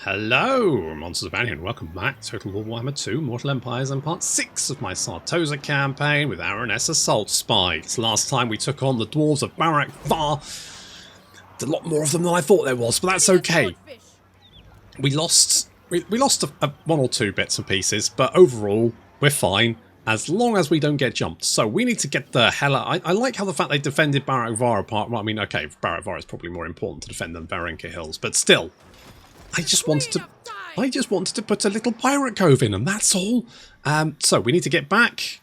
Hello, Monsters of Value, and welcome back to Total War Warhammer 2 Mortal Empires and part 6 of my Sartosa campaign with Aranessa Saltspite. Last time we took on the Dwarves of Barak Var. There's a lot more of them than I thought there was, but that's okay. We lost one or two bits and pieces, but overall we're fine as long as we don't get jumped. So we need to get the hell out. I like how the fact they defended Barak Var apart. Well, I mean, okay, Barak Var is probably more important to defend than Varenka Hills, but still. I just wanted to put a little pirate cove in, and that's all. So we need to get back.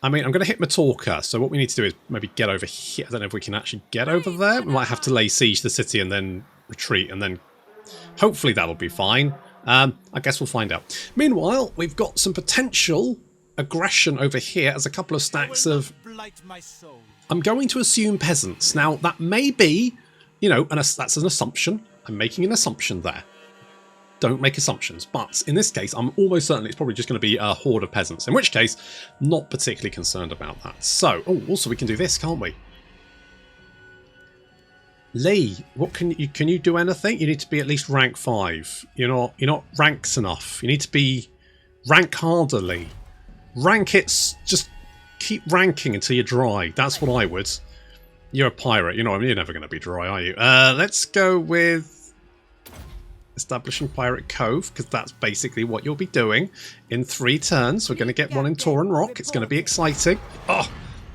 I mean, I'm going to hit Matorka, so what we need to do is maybe get over here. I don't know if we can actually get over there. We might have to lay siege to the city and then retreat, and then hopefully that'll be fine. I guess we'll find out. Meanwhile, we've got some potential aggression over here as a couple of stacks of... I'm going to assume peasants. Now, that may be, you know, that's an assumption. I'm making an assumption there. Don't make assumptions. But in this case, I'm almost certain it's probably just going to be a horde of peasants. In which case, not particularly concerned about that. So, oh, also we can do this, can't we? Lee, what can you do anything? You need to be at least rank 5. You're not ranks enough. You need to be rank harder, Lee. Rank it. Just keep ranking until you're dry. That's what I would. You're a pirate. You're never going to be dry, are you? Let's go with establishing Pirate Cove, because that's basically what you'll be doing in 3 turns. We're going to get one in Tauren Rock. It's going to be exciting. Oh,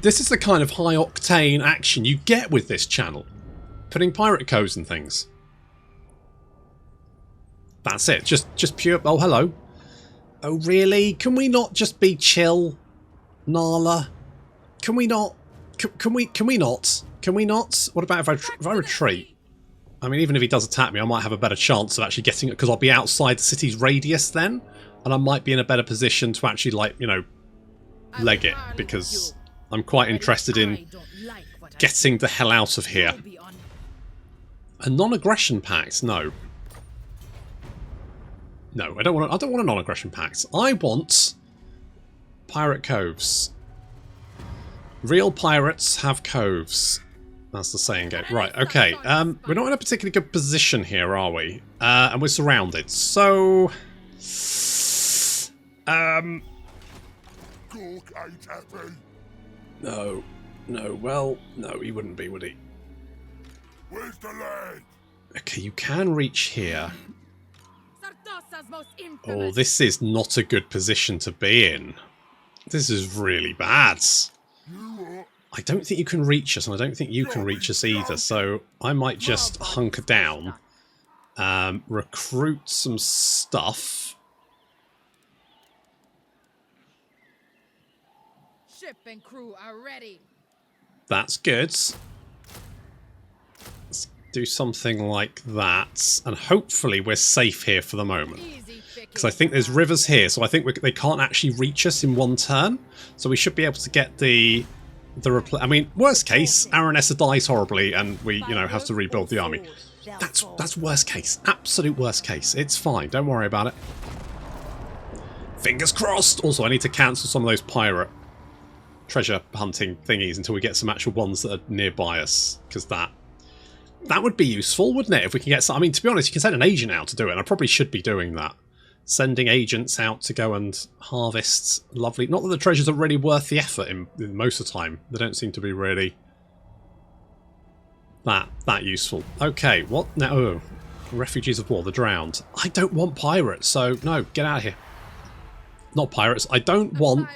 this is the kind of high-octane action you get with this channel. Putting Pirate Coves and things. That's it. Just pure... Oh, hello. Oh, really? Can we not just be chill, Nala? Can we not... Can we not? Can we not? What about if I retreat? I mean, even if he does attack me, I might have a better chance of actually getting it, because I'll be outside the city's radius then, and I might be in a better position to actually, like, you know, leg it, because I'm quite interested in getting the hell out of here. A non-aggression pact? No. No, I don't want a non-aggression pact. I want pirate coves. Real pirates have coves. That's the saying goes. Right, okay. We're not in a particularly good position here, are we? And we're surrounded. So... No. No, well, no, he wouldn't be, would he? Where's the land? Okay, you can reach here. Oh, this is not a good position to be in. This is really bad. I don't think you can reach us, and I don't think you can reach us either, so I might just hunker down, recruit some stuff. Ship and crew are ready. That's good. Let's do something like that, and hopefully we're safe here for the moment. Because I think there's rivers here, so I think they can't actually reach us in one turn, so we should be able to get the I mean, worst case, Aranessa dies horribly and we, you know, have to rebuild the army. That's worst case. Absolute worst case. It's fine. Don't worry about it. Fingers crossed. Also, I need to cancel some of those pirate treasure hunting thingies until we get some actual ones that are nearby us. Because that would be useful, wouldn't it? If we can get some... I mean, to be honest, you can send an agent out to do it, and I probably should be doing that. Sending agents out to go and harvest lovely... Not that the treasures are really worth the effort in most of the time. They don't seem to be really that useful. Okay, what now? Oh, refugees of war, the drowned. I don't want pirates, so no, get out of here. Not pirates. What am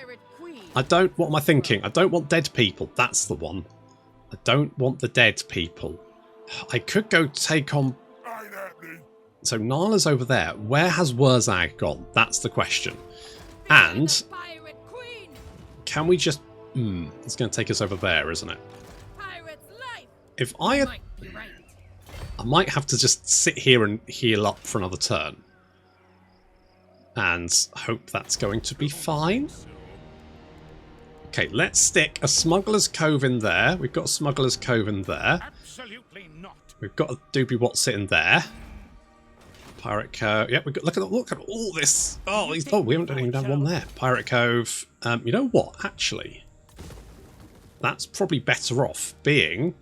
I thinking? I don't want dead people. That's the one. I don't want the dead people. I could go take on... So Nala's over there. Where has Wurzag gone? That's the question. And can we just... it's going to take us over there, isn't it? If I might have to just sit here and heal up for another turn. And hope that's going to be fine. Okay, let's stick a Smuggler's Cove in there. We've got a Smuggler's Cove in there. Absolutely not. We've got a Doobie What's in there. Pirate Cove. Yeah, look at all this. Oh, we haven't even done one there. Pirate Cove. You know what? Actually, that's probably better off being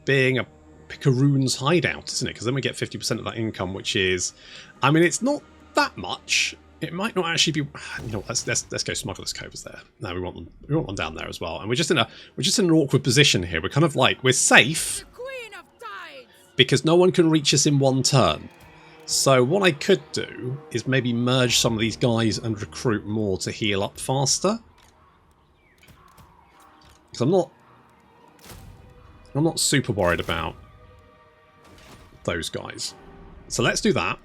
a Pickeroon's hideout, isn't it? Because then we get 50% of that income, which is, I mean, it's not that much. It might not actually be. You know, let's go Smuggler's Cove is there. No, we want them. We want one down there as well. And we're just in an awkward position here. We're kind of like, we're safe because no one can reach us in one turn. So what I could do is maybe merge some of these guys and recruit more to heal up faster. Because I'm not super worried about those guys. So let's do that.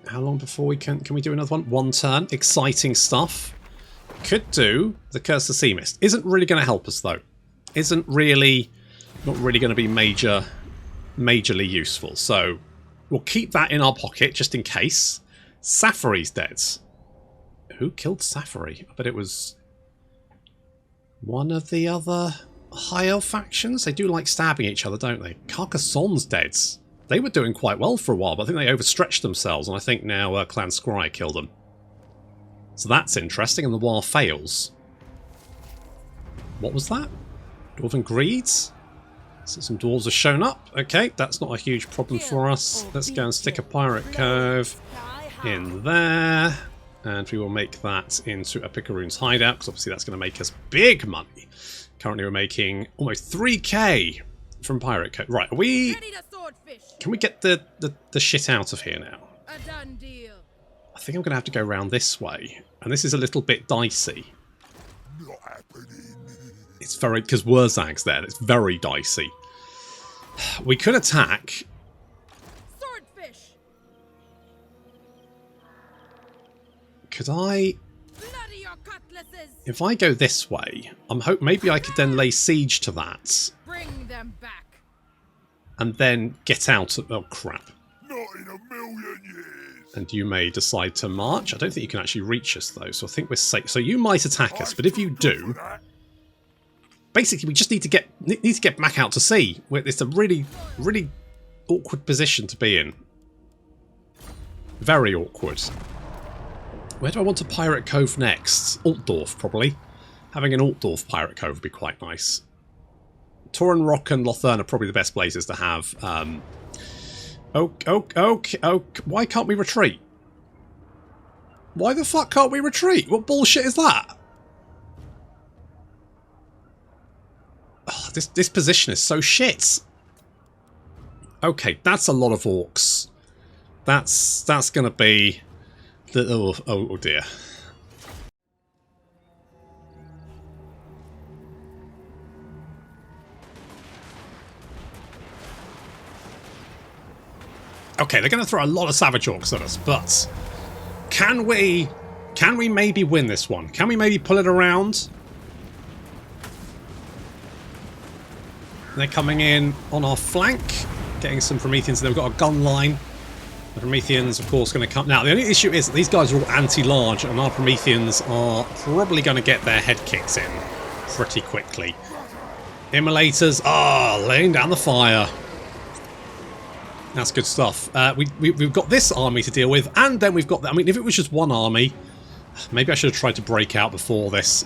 How long before we can we do another one? One turn. Exciting stuff. Could do the Curse of Sea Mist. Isn't really going to help us though. Not really going to be majorly useful. So we'll keep that in our pocket just in case. Safari's dead. Who killed Safari? I bet it was one of the other high elf factions. They do like stabbing each other, don't they? Carcassonne's dead. They were doing quite well for a while, but I think they overstretched themselves, and I think now Clan Scry killed them. So that's interesting, and the war fails. What was that? Dwarven Greeds? So some dwarves have shown up. Okay, that's not a huge problem for us. Let's go and stick a Pyrrhic Cove in there. And we will make that into a Pickeroon's hideout, because obviously that's going to make us big money. Currently we're making almost 3k from Pyrrhic Cove. Right, are we... Can we get the shit out of here now? I think I'm going to have to go around this way. And this is a little bit dicey. It's very... Because Wurzag's there. It's very dicey. We could attack... Swordfish. Could I... If I go this way, I'm hope maybe I could then lay siege to that. Bring them back. And then get out of... Oh, crap. Not in a million years. And you may decide to march. I don't think you can actually reach us, though, so I think we're safe. So you might attack us, but if you do... Basically, we just need to get back out to sea. It's a really, really awkward position to be in. Very awkward. Where do I want to Pyrrhic Cove next? Altdorf, probably. Having an Altdorf Pyrrhic Cove would be quite nice. Torren Rock and Lothern are probably the best places to have. Why can't we retreat? Why the fuck can't we retreat? What bullshit is that? Oh, this position is so shit. Okay, that's a lot of orcs. That's gonna be the oh dear. Okay, they're going to throw a lot of Savage Orcs at us, but can we maybe win this one? Can we maybe pull it around? They're coming in on our flank, getting some Prometheans. They've got a gun line. The Prometheans, of course, going to come... Now, the only issue is that these guys are all anti-large, and our Prometheans are probably going to get their head kicked in pretty quickly. Immolators are laying down the fire. That's good stuff. We've got this army to deal with, and then we've got... I mean, if it was just one army, maybe I should have tried to break out before this.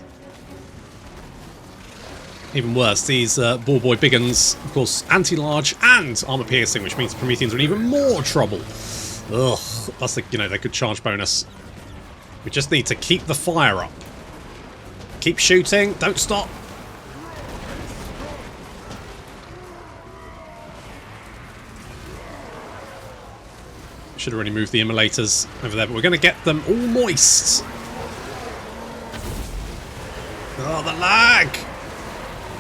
Even worse, these Ball Boy Biggins, of course, anti-large and armor piercing, which means Prometheans are in even more trouble. Ugh, that's the, their good charge bonus. We just need to keep the fire up. Keep shooting, don't stop. Should have already moved the immolators over there, but we're going to get them all moist. Oh, the lag!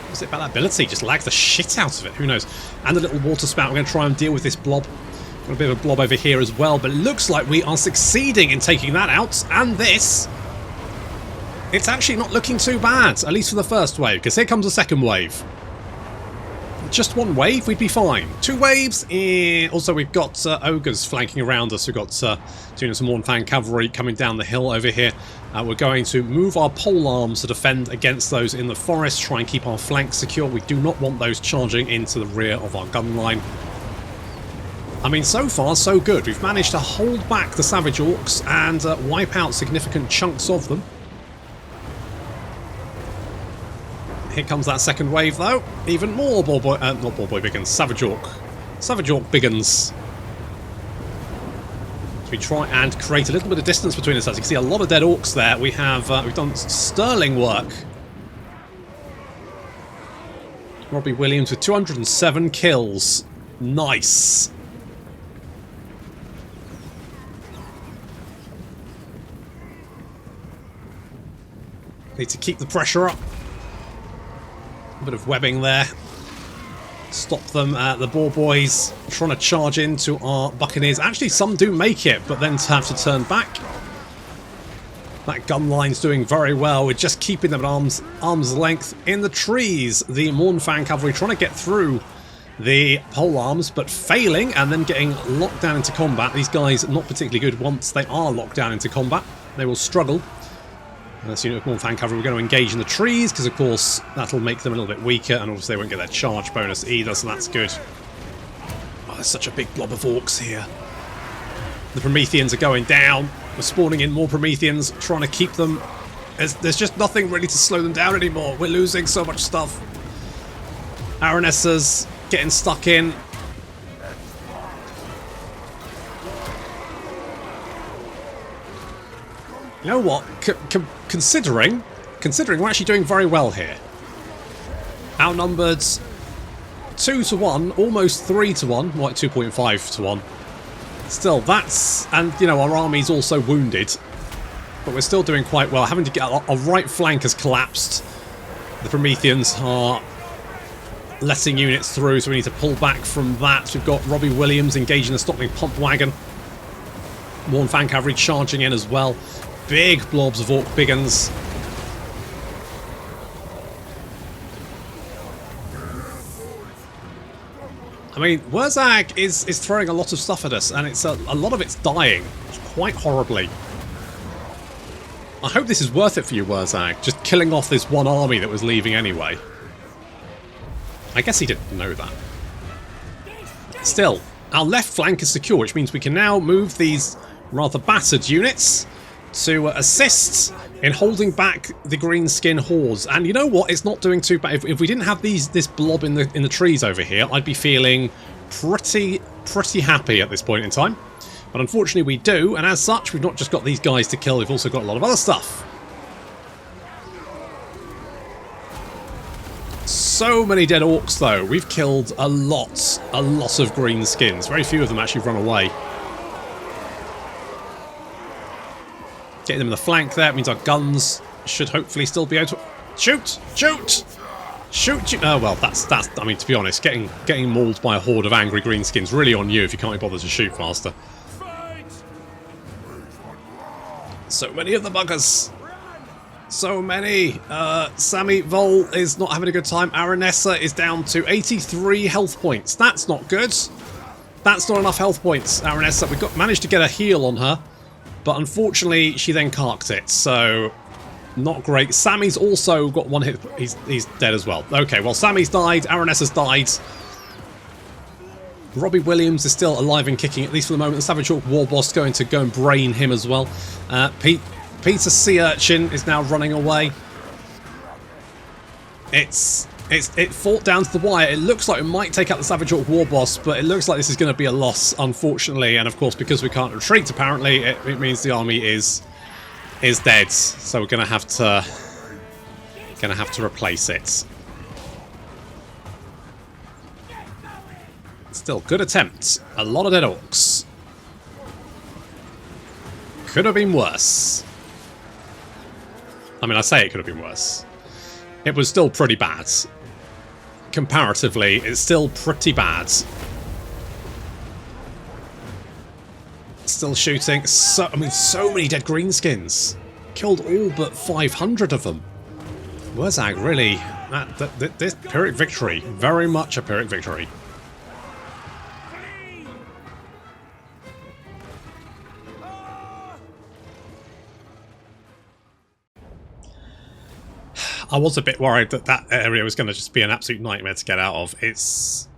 What's it about that ability? Just lag the shit out of it. Who knows? And the little water spout. We're going to try and deal with this blob. Got a bit of a blob over here as well, but it looks like we are succeeding in taking that out. And this... It's actually not looking too bad, at least for the first wave, because here comes the second wave. Just one wave, we'd be fine. Two waves. Also, we've got ogres flanking around us. We've got doing some Mornfang cavalry coming down the hill over here. We're going to move our pole arms to defend against those in the forest, try and keep our flanks secure. We do not want those charging into the rear of our gun line. I mean, so far, so good. We've managed to hold back the Savage Orcs and wipe out significant chunks of them. Here comes that second wave, though. Even more not Ball Boy Biggins, Savage Orc. Savage Orc Biggins. So we try and create a little bit of distance between us. As you can see, a lot of dead orcs there. We have we've done sterling work. Robbie Williams with 207 kills. Nice. Need to keep the pressure up. A bit of webbing there. Stop them. The Boar Boys trying to charge into our Buccaneers. Actually, some do make it, but then have to turn back. That gun line's doing very well. We're just keeping them at arm's length in the trees. The Mournfang Cavalry trying to get through the pole arms, but failing and then getting locked down into combat. These guys not particularly good once they are locked down into combat. They will struggle. This unit of Mournfang Cavalry, we're going to engage in the trees, because of course that'll make them a little bit weaker, and obviously they won't get their charge bonus either, so that's good. Oh, there's such a big blob of orcs here. The Prometheans are going down. We're spawning in more Prometheans, trying to keep them. There's just nothing really to slow them down anymore. We're losing so much stuff. Aranessa's getting stuck in. You know what? Considering we're actually doing very well here. Outnumbered 2 to 1, almost 3 to 1, like 2.5 to 1. Still, that's... And, you know, our army's also wounded. But we're still doing quite well. Having to get... Our right flank has collapsed. The Prometheans are letting units through, so we need to pull back from that. We've got Robbie Williams engaging the Stockling Pump Wagon. Mournfang Cavalry charging in as well. Big blobs of Orc Biggins. I mean, Wurzag is throwing a lot of stuff at us, and it's a lot of it's dying quite horribly. I hope this is worth it for you, Wurzag, just killing off this one army that was leaving anyway. I guess he didn't know that. Still, our left flank is secure, which means we can now move these rather battered units to assist in holding back the Greenskin hordes. And you know what? It's not doing too bad. If we didn't have this blob in the trees over here, I'd be feeling pretty happy at this point in time. But unfortunately we do, and as such, we've not just got these guys to kill, we've also got a lot of other stuff. So many dead orcs though. We've killed a lot of Greenskins. Very few of them actually run away. Getting them in the flank there means our guns should hopefully still be able to... Shoot! Shoot! Shoot! Oh, well, that's... I mean, to be honest, getting mauled by a horde of angry Greenskins really on you if you can't be bothered to shoot faster. So many of the buggers. So many. Sammy Vol is not having a good time. Aranessa is down to 83 health points. That's not good. That's not enough health points, Aranessa. We managed to get a heal on her. But unfortunately, she then carked it, so not great. Sammy's also got one hit. He's dead as well. Okay, well, Sammy's died. Aranessa's died. Robbie Williams is still alive and kicking, at least for the moment. The Savage Orc War Boss going to go and brain him as well. Peter Sea Urchin is now running away. It fought down to the wire. It looks like it might take out the Savage Orc War Boss, but it looks like this is going to be a loss, unfortunately. And of course, because we can't retreat, apparently, it means the army is dead. So we're going to have to replace it. Still, good attempt. A lot of dead orcs. Could have been worse. I mean, I say it could have been worse. It was still pretty bad. Comparatively, it's still pretty bad. Still shooting. So many dead Greenskins. Killed all but 500 of them. Wurzag, really. This Pyrrhic victory. Very much a Pyrrhic victory. I was a bit worried that area was going to just be an absolute nightmare to get out of. It's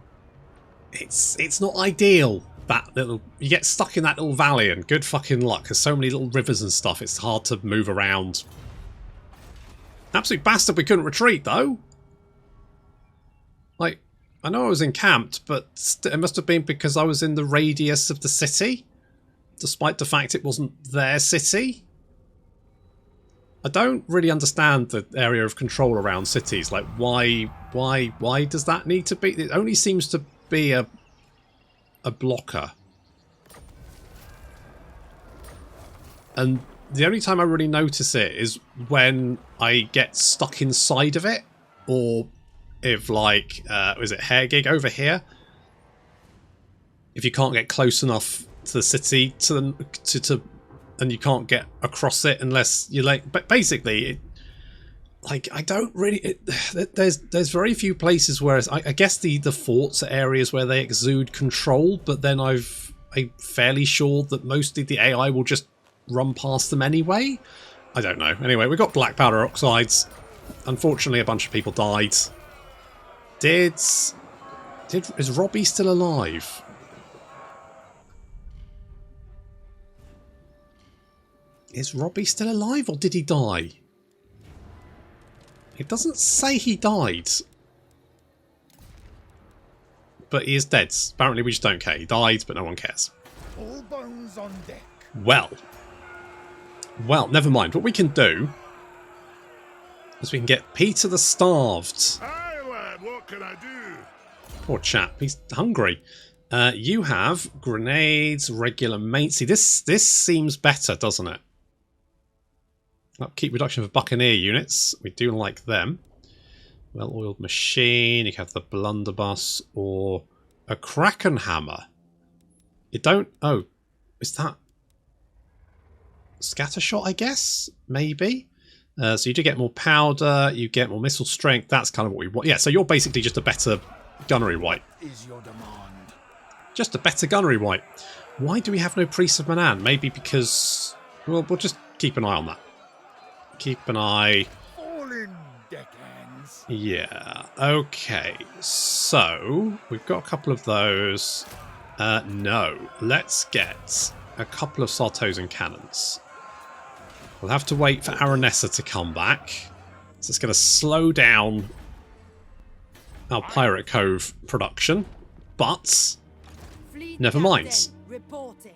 not ideal. That little, you get stuck in that little valley, and good fucking luck. There's so many little rivers and stuff. It's hard to move around. Absolute bastard. We couldn't retreat though. Like, I know I was encamped, but it must have been because I was in the radius of the city, despite the fact it wasn't their city. I don't really understand the area of control around cities. Like, why does that need to be? It only seems to be a blocker. And the only time I really notice it is when I get stuck inside of it, or if, like, was it Hair Gig over here? If you can't get close enough to the city and you can't get across it unless you like. But basically, like, I don't really. There's very few places where I guess the forts are areas where they exude control, but then I'm fairly sure that mostly the AI will just run past them anyway. I don't know. Anyway, we got black powder oxides. Unfortunately, a bunch of people died. Is Robbie still alive? Is Robbie still alive, or did he die? It doesn't say he died. But he is dead. Apparently we just don't care. He died, but no one cares. All bones on deck. Well, never mind. What we can do is we can get Peter the Starved. Aye, lad, what can I do? Poor chap, he's hungry. You have grenades, regular main. See, this seems better, doesn't it? Upkeep reduction for Buccaneer units. We do like them. Well-oiled machine. You have the blunderbuss or a Kraken hammer. You don't. Oh, is that scattershot? I guess maybe. So you do get more powder. You get more missile strength. That's kind of what we want. Yeah. So you're basically just a better gunnery wight. Is your demand? Just a better gunnery wight. Why do we have no Priest of Manan? Maybe because, well, we'll just keep an eye on that. Keep an eye. All in, deckhands. Yeah. Okay. So we've got a couple of those. No. Let's get a couple of Sartosan cannons. We'll have to wait for Aranessa to come back. So it's going to slow down our Pyrrhic Cove production. But never mind. Reporting.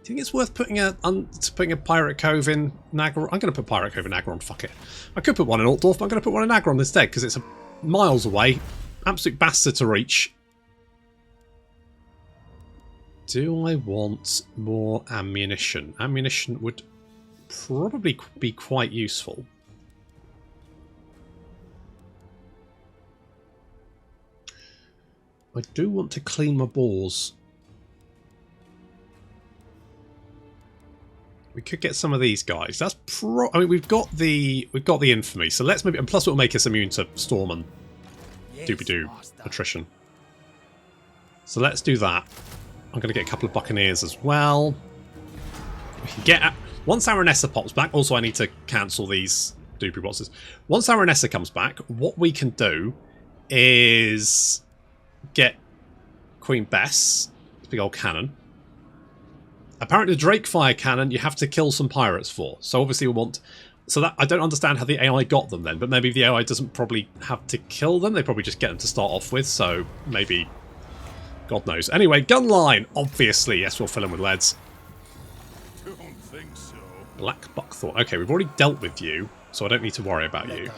Do you think it's worth putting a Pyrrhic Cove in Nagron? I'm going to put Pyrrhic Cove in Nagron. Fuck it. I could put one in Altdorf, but I'm going to put one in Nagron instead because it's miles away. Absolute bastard to reach. Do I want more ammunition? Ammunition would probably be quite useful. I do want to clean my bores. We could get some of these guys. That's I mean, we've got the infamy, so let's maybe, and plus it will make us immune to storm and doobie-doo attrition. So let's do that. I'm going to get a couple of buccaneers as well. We can get once Aranessa pops back. Also, I need to cancel these doobie bosses. Once Aranessa comes back, what we can do is get Queen Bess, this big old cannon. Apparently the Drake Fire Cannon you have to kill some pirates for. So obviously we want... So that I don't understand how the AI got them then. But maybe the AI doesn't probably have to kill them. They probably just get them to start off with. So maybe... God knows. Anyway, gun line. Obviously. Yes, we'll fill them with leads. Don't think so. Black Buckthorn. Okay, we've already dealt with you. So I don't need to worry about you.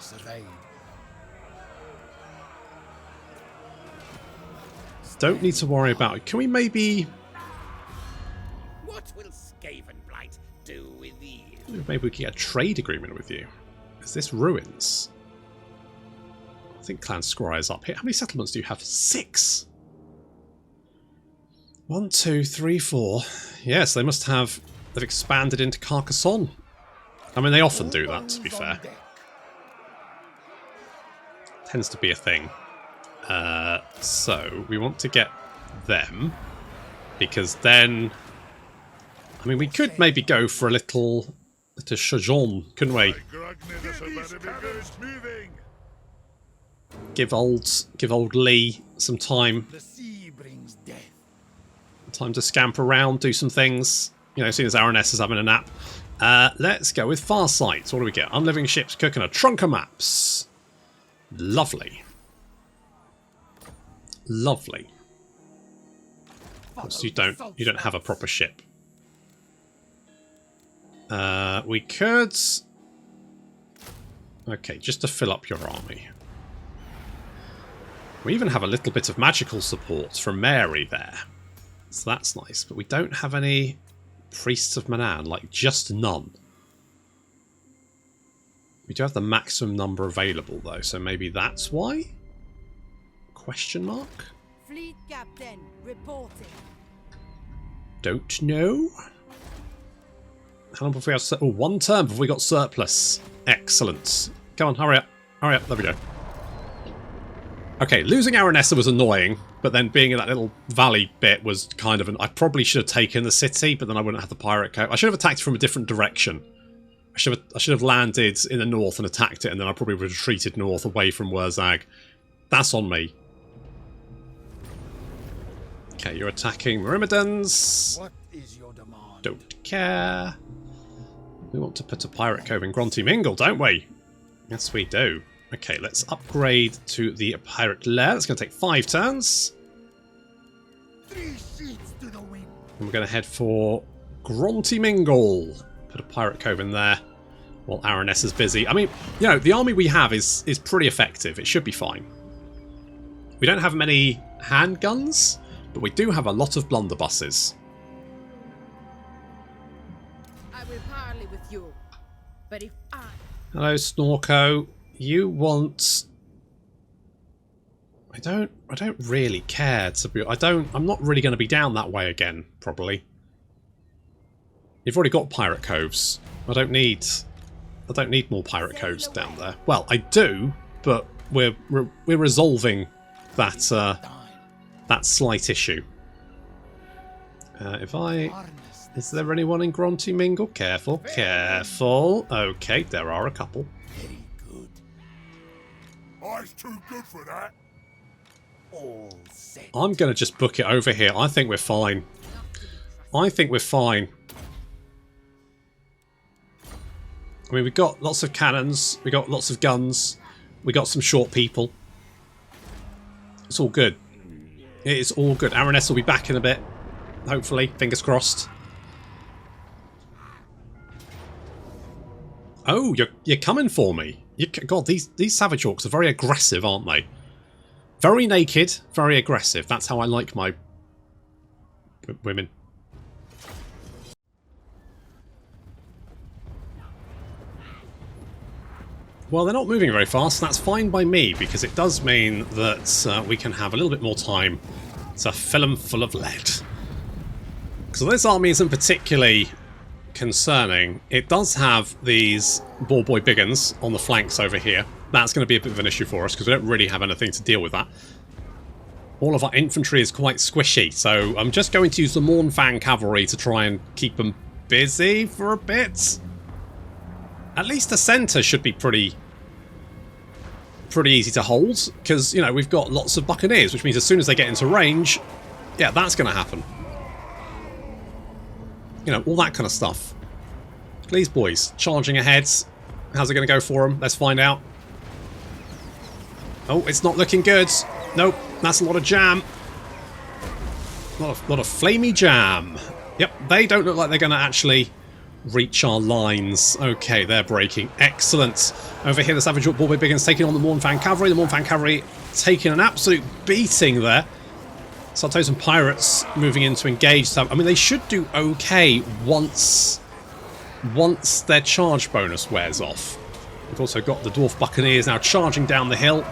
Don't need to worry about it. Can we maybe... What will Skaven Blight do with you? Maybe we can get a trade agreement with you. Is this ruins? I think Clan Scryer's up here. How many settlements do you have? 6! 1, 2, 3, 4. Yes, they must have... They've expanded into Carcassonne. I mean, they often do that, to be fair. Tends to be a thing. So, we want to get them. Because then... I mean, we could maybe go for a little Shajon, couldn't we? Give old Lee some time. The sea brings death. Time to scamper around, do some things. You know, as soon as Araness is having a nap. Let's go with Farsight. What do we get? Unliving ships, cook, and a trunk of maps. Lovely. Lovely. Because you don't have a proper ship. We could... Okay, just to fill up your army. We even have a little bit of magical support from Mary there. So that's nice. But we don't have any Priests of Manan, like just none. We do have the maximum number available though, so maybe that's why? Question mark? Fleet captain reporting. Don't know. How long have we got? Oh, 1 turn before we got surplus. Excellent. Come on, hurry up. Hurry up. There we go. Okay, losing Aranessa was annoying, but then being in that little valley bit was kind of an... I probably should have taken the city, but then I wouldn't have the pirate coat. I should have attacked from a different direction. I should have landed in the north and attacked it, and then I probably would have retreated north away from Wurzag. That's on me. Okay, you're attacking Myrmidons. What is your demand? Don't care. We want to put a pirate cove in Grunty Mingle, don't we? Yes, we do. Okay, let's upgrade to the pirate lair. That's going to take 5 turns. 3 sheets to the wind. And we're going to head for Grunty Mingle. Put a pirate cove in there while Aranessa's busy. I mean, you know, the army we have is pretty effective. It should be fine. We don't have many handguns, but we do have a lot of blunderbusses. I will parley with you. But if I... Hello, Snorko. You want... I don't really care to be... I'm not really going to be down that way again, probably. You've already got pirate coves. I don't need more pirate coves down there. Well, I do, but we're resolving that that slight issue. Is there anyone in Grunty Mingle? Careful, careful. Okay, there are a couple. Very good. Eyes too good for that. All set. I'm going to just book it over here. I think we're fine. I think we're fine. I mean, we've got lots of cannons. We've got lots of guns. We got some short people. It's all good. It is all good. Aranessa will be back in a bit. Hopefully. Fingers crossed. Oh, you're coming for me. God, these Savage Orcs are very aggressive, aren't they? Very naked, very aggressive. That's how I like my women. Well, they're not moving very fast. That's fine by me, because it does mean that we can have a little bit more time to fill them full of lead. So this army isn't particularly concerning. It does have these ball boy biggins on the flanks over here. That's going to be a bit of an issue for us, because we don't really have anything to deal with that. All of our infantry is quite squishy, so I'm just going to use the Mournfang cavalry to try and keep them busy for a bit. At least the centre should be pretty easy to hold, because, you know, we've got lots of buccaneers, which means as soon as they get into range, yeah, that's going to happen. You know, all that kind of stuff. Please, boys, charging ahead. How's it going to go for them? Let's find out. Oh, it's not looking good. Nope, that's a lot of jam. A lot of flamey jam. Yep, they don't look like they're going to actually reach our lines. Okay, they're breaking. Excellent. Over here, the Savage Orc Ballboy Biggins taking on the Mournfang Cavalry. The Mournfang Cavalry taking an absolute beating there. Sartosa and Pirates moving in to engage. So, I mean, they should do okay once their charge bonus wears off. We've also got the Dwarf Buccaneers now charging down the hill.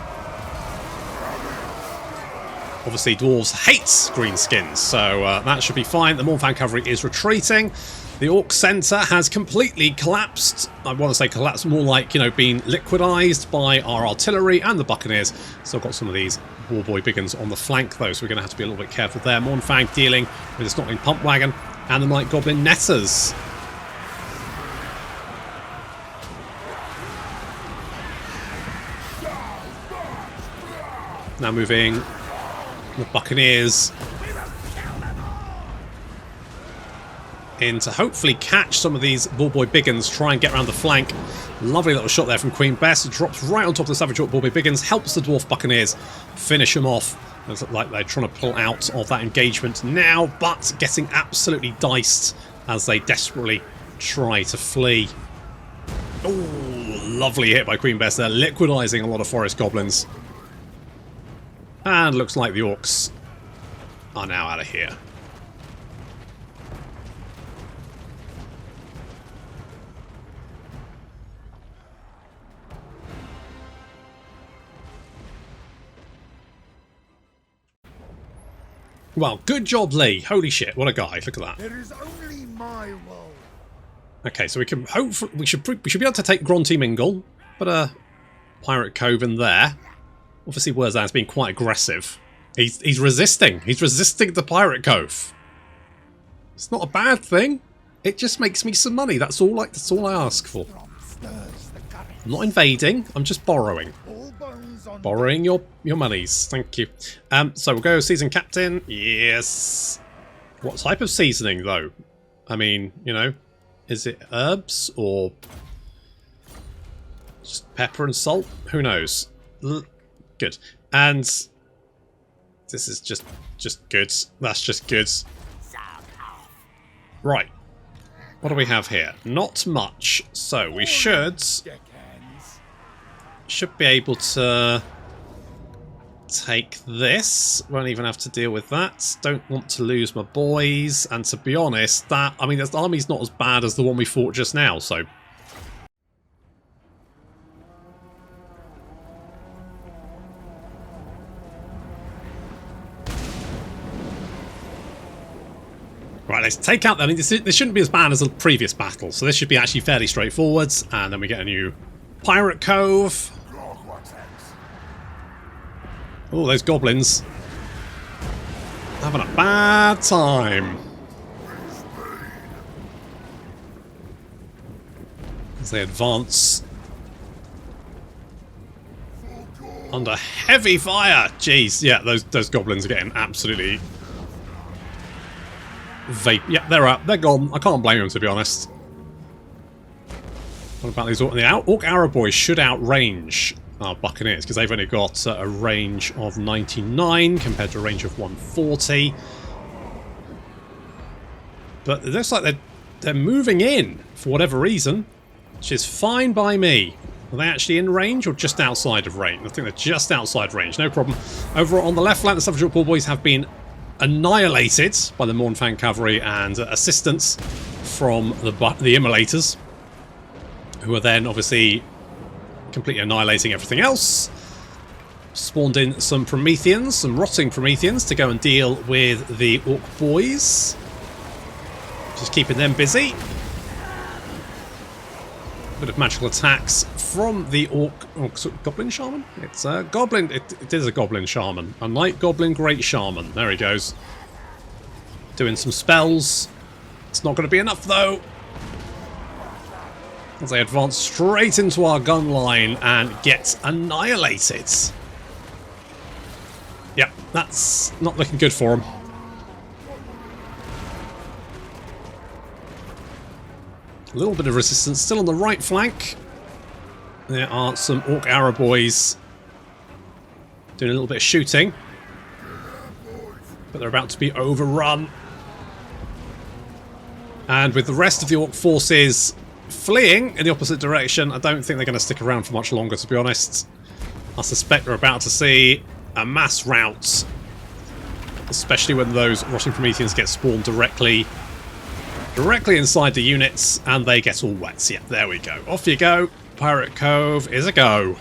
Obviously, Dwarves hate Greenskins, so that should be fine. The Mournfang Cavalry is retreating. The Orc Centre has completely collapsed. I want to say collapsed, more like, you know, being liquidised by our artillery and the Buccaneers. Still got some of these Warboy Biggins on the flank, though, so we're going to have to be a little bit careful there. Mournfang dealing with the Snotling Pump Wagon and the Night Goblin Netters. Now moving the Buccaneers in to hopefully catch some of these Ballboy Biggins, try and get around the flank. Lovely little shot there from Queen Bess. Drops right on top of the Savage Orc Ballboy Biggins, helps the Dwarf Buccaneers finish them off. It's like they're trying to pull out of that engagement now, but getting absolutely diced as they desperately try to flee. Oh, lovely hit by Queen Bess there, liquidizing a lot of forest goblins. And looks like the orcs are now out of here. Well, good job, Lee. Holy shit, what a guy. Look at that. There is only my will. Okay, so we can hopefully we should be able to take Grunty Mingle, but a Pyrrhic Cove in there. Obviously, Wurzan's being quite aggressive. He's resisting. He's resisting the Pyrrhic Cove. It's not a bad thing. It just makes me some money. That's all I ask for. I'm not invading. I'm just borrowing. Borrowing your monies. Thank you. So we'll go season captain. Yes. What type of seasoning though? I mean, you know, is it herbs or just pepper and salt? Who knows? Good. And this is just good. That's just good. Right. What do we have here? Not much. So we should be able to take this. Won't even have to deal with that. Don't want to lose my boys. And to be honest, the army's not as bad as the one we fought just now, so. Right, let's take out. I mean, this shouldn't be as bad as the previous battle, so this should be actually fairly straightforward. And then we get a new Pyrrhic Cove. Oh, those goblins having a bad time as they advance under heavy fire. Jeez, yeah, those goblins are getting absolutely yeah, they're up. They're gone. I can't blame them, to be honest. What about these orc? The orc arrow boys should outrange our buccaneers because they've only got a range of 99 compared to a range of 140. But it looks like they're moving in for whatever reason, which is fine by me. Are they actually in range or just outside of range? I think they're just outside range. No problem. Over on the left flank, the Savage Orc Poor Boys have been annihilated by the Mournfang Cavalry and assistance from the Immolators, who are then obviously completely annihilating everything else. Spawned in some Prometheans, some rotting Prometheans, to go and deal with the Orc boys. Just keeping them busy. Bit of magical attacks from the Goblin Shaman? It's a Goblin. It is a Goblin Shaman. A Night Goblin Great Shaman. There he goes. Doing some spells. It's not going to be enough though. As they advance straight into our gun line and get annihilated. Yep, that's not looking good for them. A little bit of resistance still on the right flank. There are some Orc Arrow boys doing a little bit of shooting. But they're about to be overrun. And with the rest of the Orc forces fleeing in the opposite direction, I don't think they're going to stick around for much longer, to be honest. I suspect we're about to see a mass rout. Especially when those rotting Prometheans get spawned directly inside the units and they get all wet. Yeah, there we go. Off you go. Pyrrhic Cove is a go.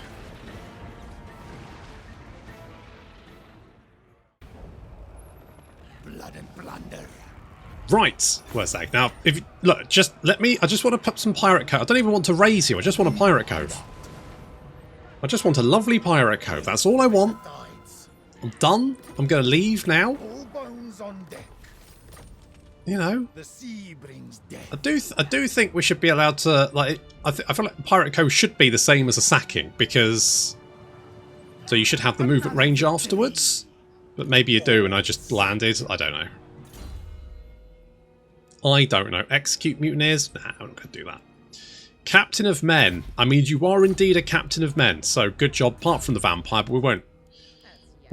Blood and plunder. Right, where's that? Now, if you, look, just let me. I just want to put some Pyrrhic Cove. I don't even want to raise you. I just want a Pyrrhic Cove. I just want a lovely Pyrrhic Cove. That's all I want. I'm done. I'm going to leave now. All bones on deck. You know, The sea brings death. I do think we should be allowed to, like, I feel like Pyrrhic Cove should be the same as a sacking, because so you should have the movement range afterwards, but maybe you do and I just landed. I don't know. Execute mutineers? Nah, I'm not going to do that. Captain of Men. I mean, you are indeed a captain of men, so good job, apart from the vampire, but we won't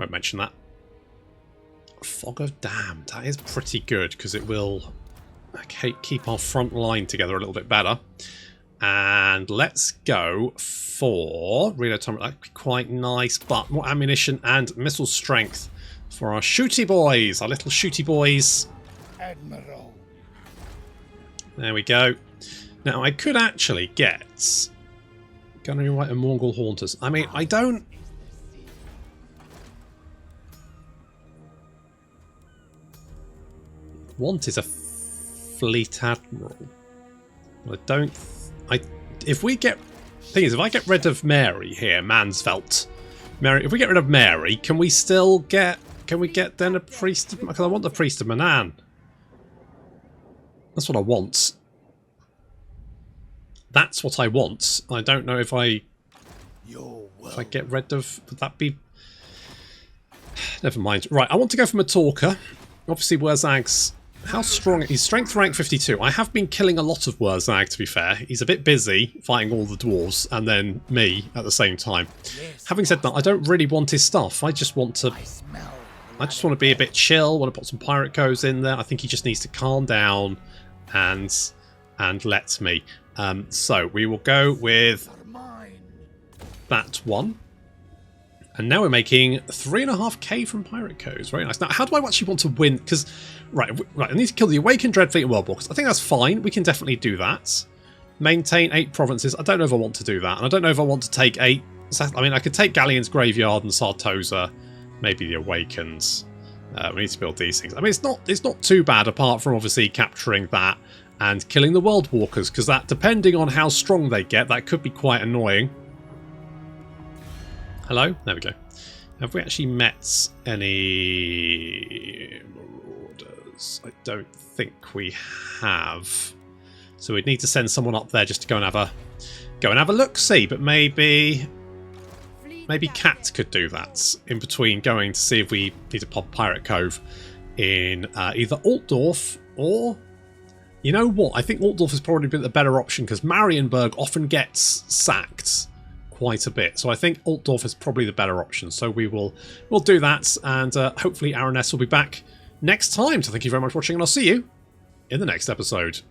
mention that. Fog of Damned. That is pretty good because it will keep our front line together a little bit better. And let's go for reload time. That'd be quite nice, but more ammunition and missile strength for our shooty boys, our little shooty boys. Admiral. There we go. Now I could actually get Gunnery Right and Mongol Haunters. I mean, I don't. Want is a Fleet Admiral. I don't. If we get. Thing is, if I get rid of Mary here, Mansfelt. Mary. If we get rid of Mary, can we still get? Can we get then a priest? Because I want the priest of Manan. That's what I want. That's what I want. I don't know if I get rid of. Would that be? Never mind. Right. I want to go for Matorka. Obviously, Wurzag's. How strong? He's strength rank 52. I have been killing a lot of Wurzag, to be fair. He's a bit busy fighting all the dwarves and then me at the same time. Having said that, I don't really want his stuff. I just want to be a bit chill. Want to put some pirate codes in there. I think he just needs to calm down and let me. So we will go with that one. And now we're making 3.5k from pirate codes. Very nice. Now, how do I actually want to win? Because, right, I need to kill the Awakened Dreadfleet and Worldwalkers. I think that's fine. We can definitely do that. Maintain 8 provinces. I don't know if I want to do that. And I don't know if I want to take 8... I mean, I could take Galleon's Graveyard and Sartosa. Maybe the Awakens. We need to build these things. I mean, it's not too bad, apart from obviously capturing that and killing the Worldwalkers. Because that, depending on how strong they get, that could be quite annoying. Hello? There we go. Have we actually met any marauders? I don't think we have. So we'd need to send someone up there just to go and have a look-see. But maybe Cat could do that in between going to see if we need to pop Pirate Cove in either Altdorf or... You know what? I think Altdorf has probably been the better option because Marienburg often gets sacked quite a bit. So I think Altdorf is probably the better option. So we'll do that, and hopefully Aranessa will be back next time. So thank you very much for watching, and I'll see you in the next episode.